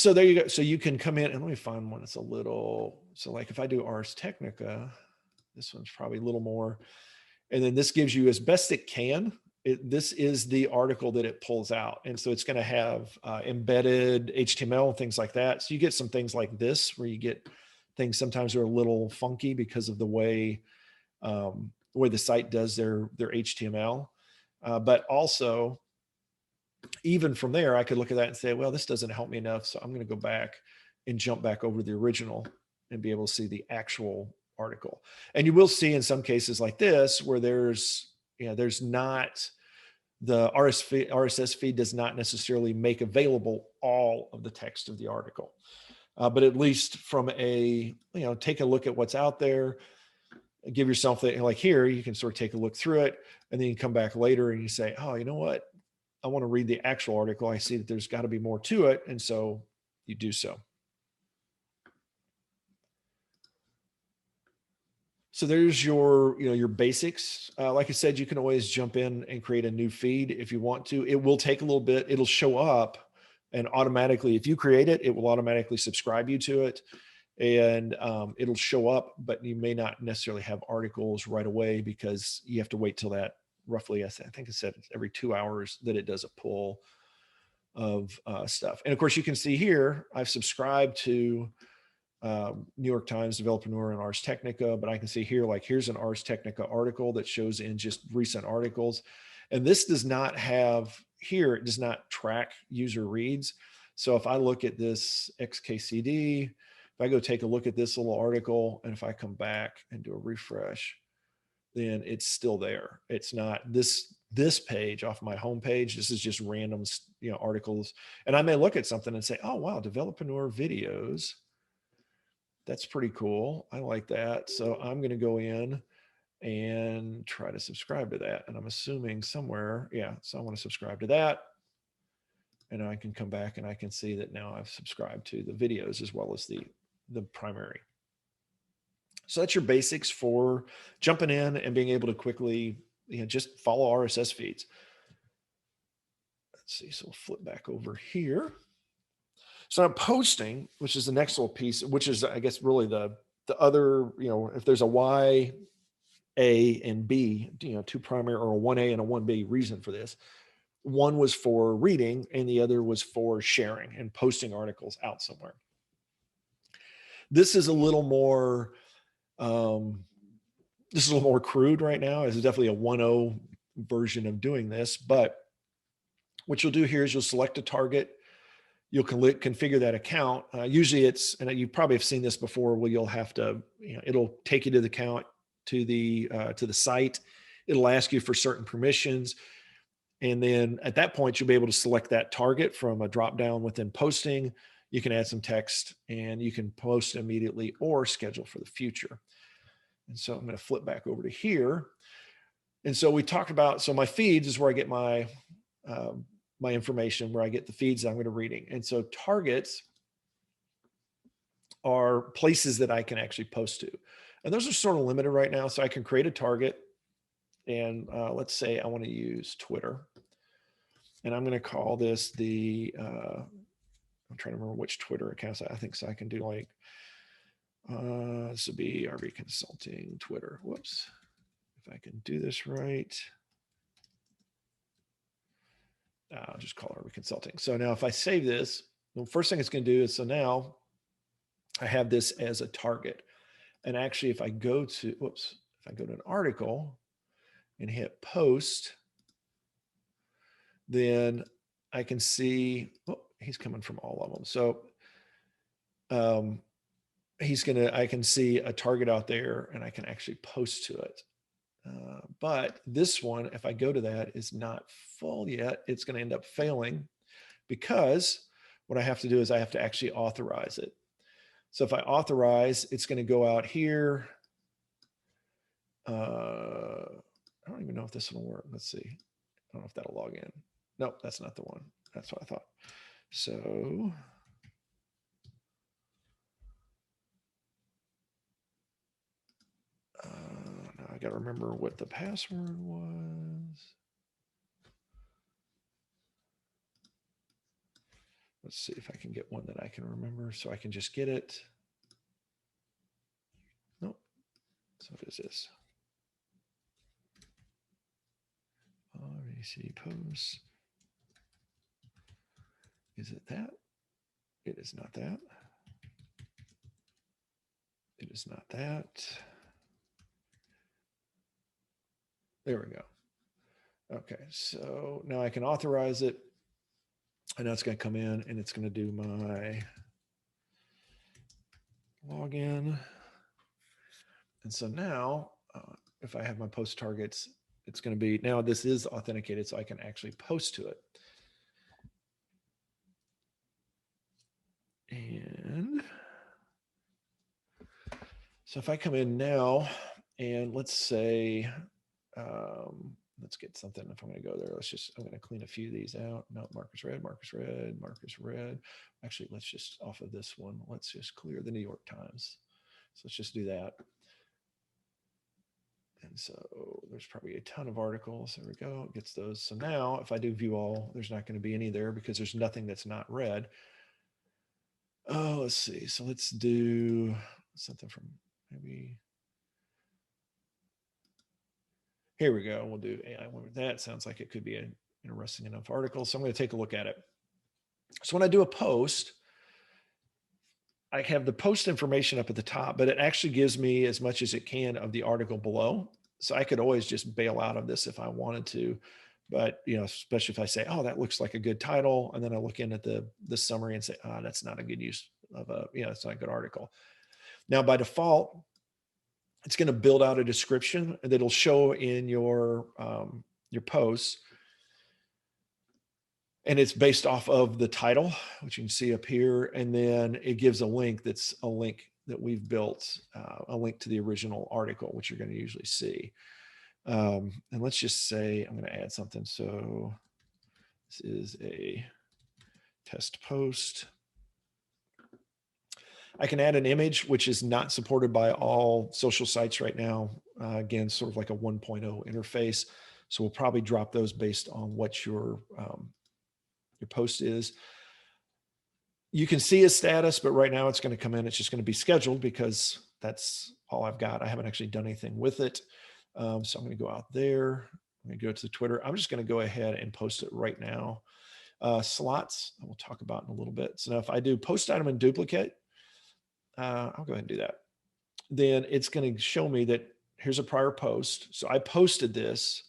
So there you go. So you can come in and let me find one that's a little, so like if I do Ars Technica, this one's probably a little more, and then this gives you as best it can. This is the article that it pulls out. And so it's going to have embedded HTML and things like that. So you get some things like this where you get things sometimes are a little funky because of the way the site does their HTML. But also, even from there, I could look at that and say, well, this doesn't help me enough. So I'm going to go back and jump back over to the original and be able to see the actual article. And you will see in some cases like this, where there's not, the RSS feed does not necessarily make available all of the text of the article. But at least from a, take a look at what's out there, give yourself that, like here, you can sort of take a look through it, and then you come back later and you say, oh, you know what? I want to read the actual article. I see that there's got to be more to it. And so you do so. So there's your, your basics. Like I said, you can always jump in and create a new feed if you want to. It will take a little bit. It'll show up and automatically, if you create it, it will automatically subscribe you to it. And it'll show up, but you may not necessarily have articles right away because you have to wait till that roughly, I think it said every 2 hours that it does a pull of stuff. And of course, you can see here, I've subscribed to New York Times, Developer and Ars Technica, but I can see here, like here's an Ars Technica article that shows in just recent articles. And this does not have here, it does not track user reads. So if I look at this XKCD, if I go take a look at this little article, and if I come back and do a refresh, then it's still there. It's not this page off my homepage. This is just random, articles. And I may look at something and say, oh, wow, Developreneur videos. That's pretty cool. I like that. So I'm going to go in and try to subscribe to that. And I'm assuming somewhere, yeah. So I want to subscribe to that. And I can come back and I can see that now I've subscribed to the videos as well as the primary. So that's your basics for jumping in and being able to quickly, just follow RSS feeds. Let's see. So we'll flip back over here. So I'm posting, which is the next little piece, which is, I guess, really the other, if there's a Y, A, and B, two primary, or a 1A and a 1B reason for this. One was for reading and the other was for sharing and posting articles out somewhere. This is a little more, crude right now. It's definitely a 1.0 version of doing this, but what you'll do here is you'll select a target. You'll configure that account. Usually it's, and you probably have seen this before, where you'll have to, it'll take you to the account, to the site. It'll ask you for certain permissions. And then at that point, you'll be able to select that target from a drop-down within posting. You can add some text and you can post immediately or schedule for the future. And so I'm going to flip back over to here. And so we talked about, so my feeds is where I get my information, where I get the feeds that I'm going to reading. And so targets are places that I can actually post to. And those are sort of limited right now. So I can create a target. And let's say I want to use Twitter. And I'm going to call this the, I'm trying to remember which Twitter accounts I think so. I can do like, this would be RV Consulting Twitter. Whoops. If I can do this right. I'll just call it RV Consulting. So now if I save this, the first thing it's going to do is, so now I have this as a target. And actually, if I go to, if I go to an article and hit post, then I can see, he's coming from all of them. So I can see a target out there and I can actually post to it. But this one, if I go to that, is not full yet. It's going to end up failing because what I have to do is I have to actually authorize it. So if I authorize, it's going to go out here. I don't even know if this one will work. Let's see. I don't know if that'll log in. Nope, that's not the one. That's what I thought. So now I got to remember what the password was. Let's see if I can get one that I can remember so I can just get it. Nope. So what is this? RSS posts. Is it that? It is not that. It is not that. There we go. Okay, so now I can authorize it. And now it's going to come in and it's going to do my login. And so now if I have my post targets, it's going to be, now this is authenticated so I can actually post to it. And so if I come in now and let's say, let's get something. If I'm going to go there, I'm going to clean a few of these out. No, markers red, markers red, markers red. Actually, let's just off of this one, let's just clear the New York Times. So let's just do that. And so there's probably a ton of articles. There we go. It gets those. So now if I do view all, there's not going to be any there because there's nothing that's not red. Oh, let's see. So let's do something from maybe. Here we go. We'll do AI. That sounds like it could be an interesting enough article. So I'm going to take a look at it. So when I do a post, I have the post information up at the top, but it actually gives me as much as it can of the article below. So I could always just bail out of this if I wanted to, but especially if I say, oh, that looks like a good title. And then I look in at the summary and say, oh, that's not a good use of it's not a good article. Now by default, it's going to build out a description that'll show in your posts. And it's based off of the title, which you can see up here. And then it gives a link that's a link that we've built, a link to the original article, which you're going to usually see. And let's just say I'm going to add something. So this is a test post. I can add an image, which is not supported by all social sites right now. Again, sort of like a 1.0 interface. So we'll probably drop those based on what your post is. You can see a status, but right now it's going to come in. It's just going to be scheduled because that's all I've got. I haven't actually done anything with it. So I'm going to go out there. I'm going to go to the Twitter. I'm just going to go ahead and post it right now. Slots, we'll talk about in a little bit. So now if I do post item and duplicate, I'll go ahead and do that. Then it's going to show me that here's a prior post. So I posted this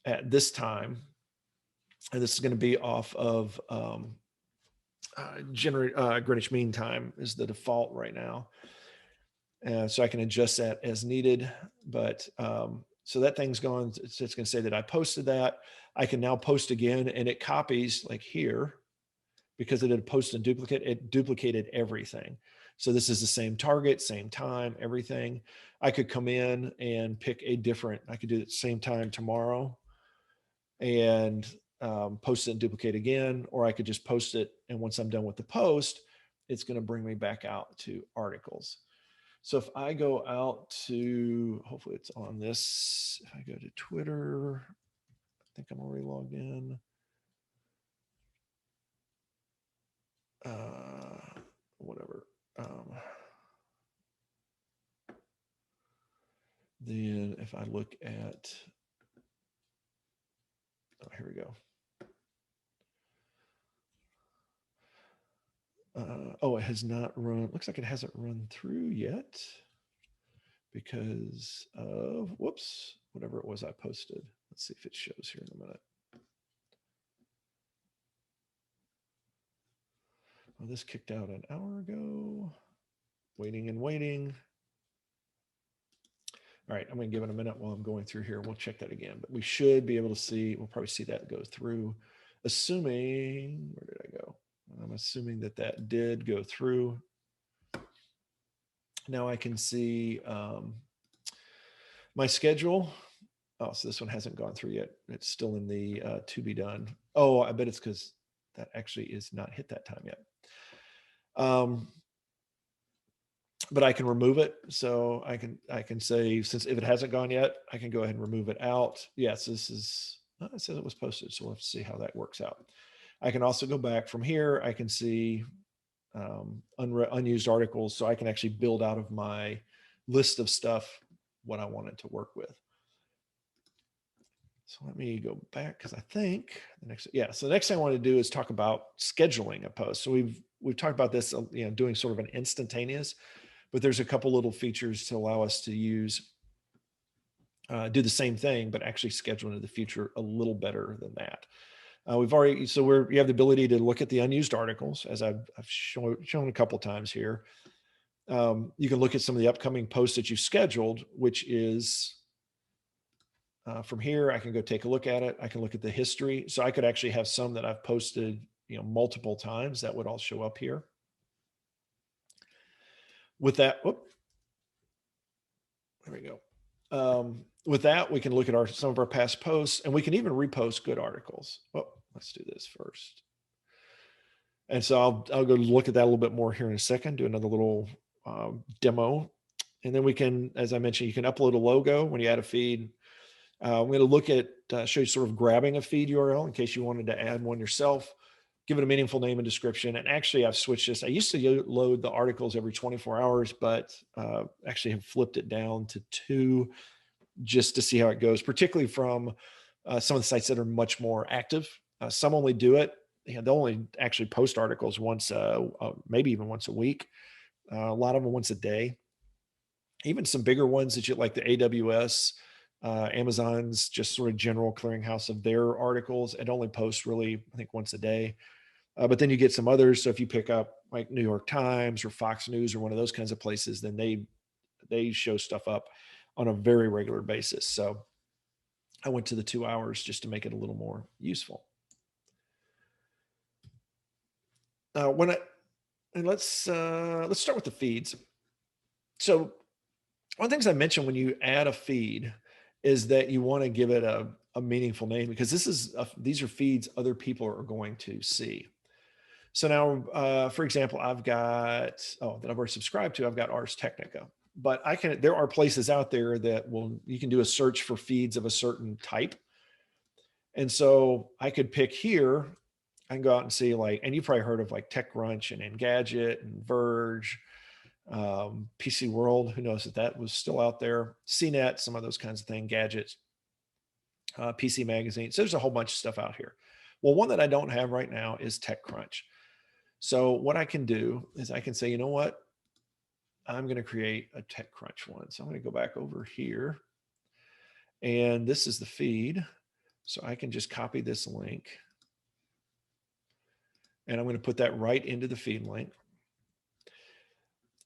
at this time. And this is going to be off of Greenwich Mean Time is the default right now. So I can adjust that as needed. But so that thing's going, it's going to say that I posted that. I can now post again and it copies like here because it did post and duplicate, it duplicated everything. So this is the same target, same time, everything. I could come in and pick a different, I could do it at the same time tomorrow and post it and duplicate again, or I could just post it. And once I'm done with the post, it's going to bring me back out to articles. So if I go out to, hopefully it's on this, if I go to Twitter, I think I'm already logged in. Whatever. Then if I look at, oh, here we go. Oh, it has not run. Looks like it hasn't run through yet because of, whoops, whatever it was I posted. Let's see if it shows here in a minute. Well, this kicked out an hour ago. Waiting and waiting. All right, I'm going to give it a minute while I'm going through here. We'll check that again, but we should be able to see, we'll probably see that go through, assuming, where did I go? I'm assuming that that did go through. Now I can see my schedule. Oh, so this one hasn't gone through yet. It's still in the to be done. Oh, I bet it's because that actually is not hit that time yet. But I can remove it. So I can say, since if it hasn't gone yet, I can go ahead and remove it out. Yes, this is, it says it was posted. So we'll have to see how that works out. I can also go back from here. I can see unused articles. So I can actually build out of my list of stuff what I wanted to work with. So let me go back because I think the next, yeah. So the next thing I want to do is talk about scheduling a post. So we've talked about this, doing sort of an instantaneous, but there's a couple little features to allow us to do the same thing, but actually schedule into the future a little better than that. You have the ability to look at the unused articles, as I've shown a couple times here. You can look at some of the upcoming posts that you've scheduled, which is from here. I can go take a look at it. I can look at the history. So I could actually have some that I've posted, multiple times that would all show up here. With that, there we go. With that, we can look at some of our past posts, and we can even repost good articles. Let's do this first. And so I'll go look at that a little bit more here in a second, do another little demo. And then we can, as I mentioned, you can upload a logo when you add a feed. I'm going to look at, show you sort of grabbing a feed URL in case you wanted to add one yourself, give it a meaningful name and description. And actually I've switched this. I used to load the articles every 24 hours, but actually have flipped it down to 2 just to see how it goes, particularly from some of the sites that are much more active. Some only do it. They'll only actually post articles once, maybe even once a week. A lot of them once a day. Even some bigger ones that you like, the AWS, Amazon's just sort of general clearinghouse of their articles. It only posts really, I think, once a day. But then you get some others. So if you pick up like New York Times or Fox News or one of those kinds of places, then they show stuff up on a very regular basis. So I went to the 2 hours just to make it a little more useful. Let's start with the feeds. So one of the things I mentioned when you add a feed is that you want to give it a meaningful name, because these are feeds other people are going to see. So now, for example, I've got, that I've already subscribed to, I've got Ars Technica, but there are places out there that you can do a search for feeds of a certain type. And so I could pick here, I can go out and see and you've probably heard of like TechCrunch and Engadget and Verge, PC World, who knows if that was still out there, CNET, some of those kinds of things, Gadgets, PC Magazine. So there's a whole bunch of stuff out here. Well, one that I don't have right now is TechCrunch. So what I can do is I can say, you know what? I'm going to create a TechCrunch one. So I'm going to go back over here, and this is the feed. So I can just copy this link, and I'm going to put that right into the feed link.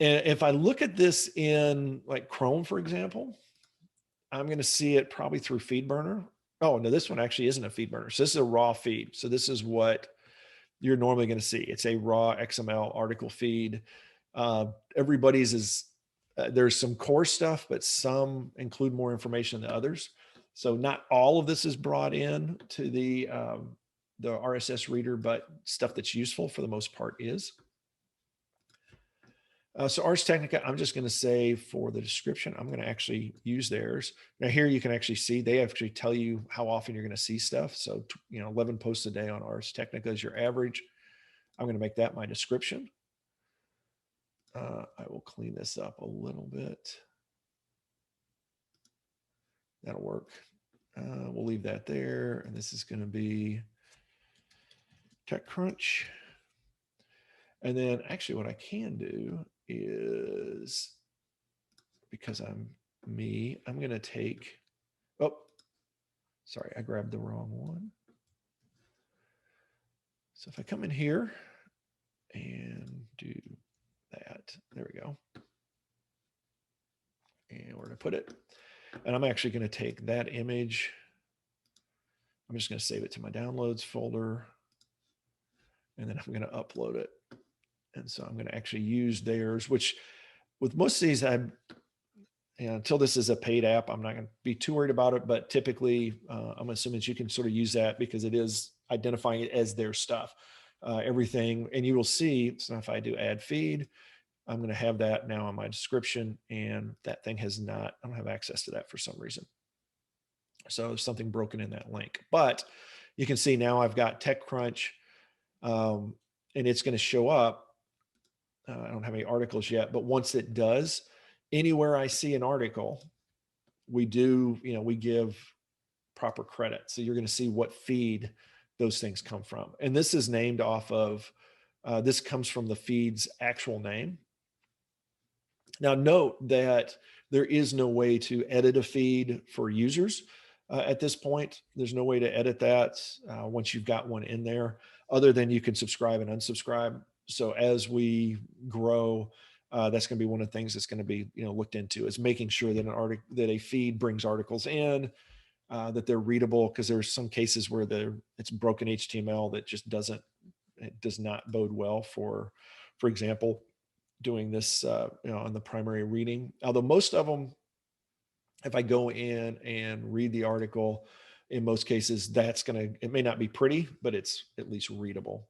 And if I look at this in like Chrome, for example, I'm going to see it probably through FeedBurner. Oh, no, this one actually isn't a FeedBurner. So this is a raw feed. So this is what you're normally going to see. It's a raw XML article feed. Everybody's there's some core stuff, but some include more information than others. So not all of this is brought in to the RSS reader, but stuff that's useful for the most part is. So Ars Technica, I'm just going to say for the description, I'm going to actually use theirs. Now here you can actually see, they actually tell you how often you're going to see stuff. So, 11 posts a day on Ars Technica is your average. I'm going to make that my description. I will clean this up a little bit. That'll work. We'll leave that there. And this is going to be TechCrunch. And then actually what I can do is, because I'm going to take, sorry, I grabbed the wrong one. So if I come in here and do that, there we go. And where to put it? And I'm actually going to take that image. I'm just going to save it to my downloads folder. And then I'm going to upload it. And so I'm going to actually use theirs, which with most of these, until this is a paid app, I'm not going to be too worried about it. But typically, I'm assuming that you can sort of use that because it is identifying it as their stuff. Everything, and you will see, so if I do add feed, I'm going to have that now on my description, and that thing I don't have access to that for some reason. So there's something broken in that link. But you can see now I've got TechCrunch. um, and it's going to show up. I don't have any articles yet, but once it does, anywhere I see an article, we do, we give proper credit. So you're going to see what feed those things come from. And this is named off of, this comes from the feed's actual name. Now, note that there is no way to edit a feed for users at this point. There's no way to edit that once you've got one in there, other than you can subscribe and unsubscribe. So as we grow, that's going to be one of the things that's going to be looked into, is making sure that that a feed brings articles in, that they're readable, because there's some cases where it's broken HTML that just it does not bode well for example, doing this, on the primary reading. Although most of them, if I go in and read the article, in most cases, it may not be pretty, but it's at least readable.